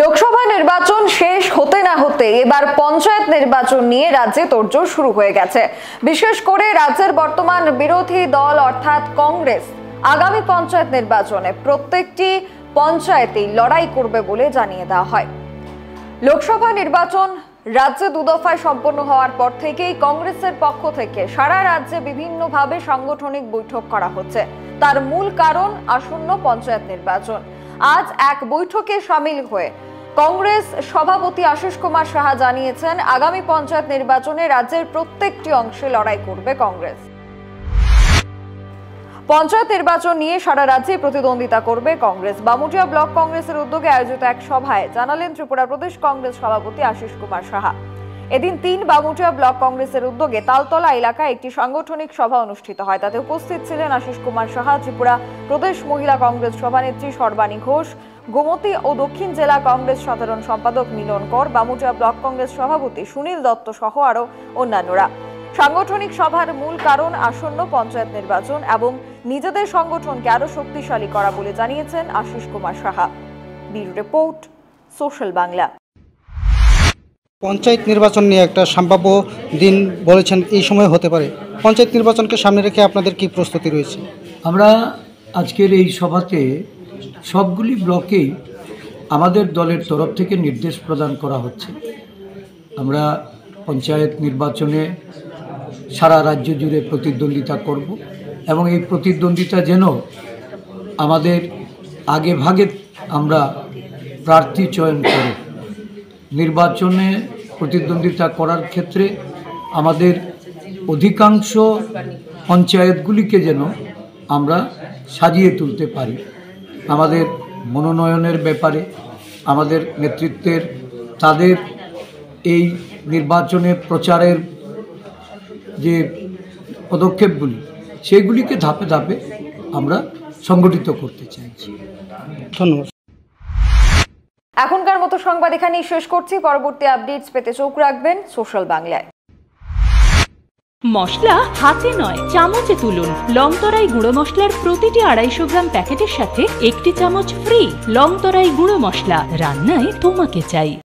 লোকসভা নির্বাচন শেষ হতে না হতে এবার পঞ্চায়েত নির্বাচন নিয়ে রাজ্যে তোড়জোড় শুরু হয়ে গেছে। বিশেষ করে রাজ্যের বর্তমান বিরোধী দল অর্থাৎ কংগ্রেস আগামী পঞ্চায়েত নির্বাচনে প্রত্যেকটি পঞ্চায়েতেই লড়াই করবে বলে জানিয়ে দেওয়া হয়। লোকসভা নির্বাচন রাজ্যে দুদফায় সম্পন্ন হওয়ার পর থেকেই কংগ্রেসের পক্ষ থেকে সারা রাজ্যে বিভিন্নভাবে সাংগঠনিক বৈঠক করা হচ্ছে। তার মূল কারণ আসন্ন পঞ্চায়েত নির্বাচন। আজ এক বৈঠকে শামিল হয়ে কংগ্রেস সভাপতি আশিস কুমার সাহা জানিয়েছেন, আগামী পঞ্চায়েত নির্বাচনে রাজ্যের প্রত্যেকটি অংশে লড়াই করবে কংগ্রেস। পঞ্চায়েত নির্বাচন নিয়ে সারা রাজ্যে প্রতিদ্বন্দ্বিতা করবে কংগ্রেস। বামুটিয়া ব্লক কংগ্রেসের উদ্যোগে আয়োজিত এক সভায় জানালেন ত্রিপুরা প্রদেশ কংগ্রেস সভাপতি আশিস কুমার সাহা। এদিন ৩ বামুটিয়া ব্লক কংগ্রেসের উদ্যোগে তালতলা এলাকায় একটি সাংগঠনিক সভা অনুষ্ঠিত হয়। তাতে উপস্থিত ছিলেন আশিস কুমার সাহা, ত্রিপুরা প্রদেশ মহিলা কংগ্রেস সভানেত্রী সর্বাণী ঘোষ, গোমতী ও দক্ষিণ জেলা কংগ্রেস সাধারণ সম্পাদক মিলন কর, বামুটিয়া ব্লক কংগ্রেস সভাপতি সুনীল দত্ত সহ আরও অন্যান্যরা। সাংগঠনিক সভার মূল কারণ আসন্ন পঞ্চায়েত নির্বাচন এবং নিজেদের সংগঠনকে আরো শক্তিশালী করা বলে জানিয়েছেন Ashis Kumar Saha. Bureau report, social Bangla. Panchayat নির্বাচন নিয়ে একটা সম্ভাব্য দিন বলেছেন এই সময় হতে পারে। পঞ্চায়েত নির্বাচনকে সামনে রেখে আপনাদের কি প্রস্তুতি রয়েছে? আমরা আজকের এই সভাতে সবগুলি ব্লকেই আমাদের দলের তরফ থেকে নির্দেশ প্রদান করা হচ্ছে। আমরা পঞ্চায়েত নির্বাচনে সারা রাজ্য জুড়ে প্রতিদ্বন্দ্বিতা করব এবং এই প্রতিদ্বন্দ্বিতা যেন আমাদের আগে ভাগে আমরা প্রার্থী চয়ন করে নির্বাচনে প্রতিদ্বন্দ্বিতা করার ক্ষেত্রে আমাদের অধিকাংশ পঞ্চায়েতগুলিকে যেন আমরা সাজিয়ে তুলতে পারি। আমাদের মনোনয়নের ব্যাপারে আমাদের নেতৃত্বের তাদের এই নির্বাচনে প্রচারের যে পদক্ষেপগুলি সেগুলিকে ধাপে ধাপে আমরা সংগঠিত করতে চাইছি। ধন্যবাদ। এখনকার মতো সংবাদ এখানেই শেষ করছি। পরবর্তী আপডেটস পেতে চোখ রাখবেন সোশ্যাল বাংলায়। মশলা হাতে নয় চামচে তুলুন। লংতরাই গুঁড়ো মশলার প্রতিটি 250 গ্রাম প্যাকেটের সাথে 1টি চামচ ফ্রি। লংতরাই গুঁড়ো মশলা, রান্নায় তোমাকে চাই।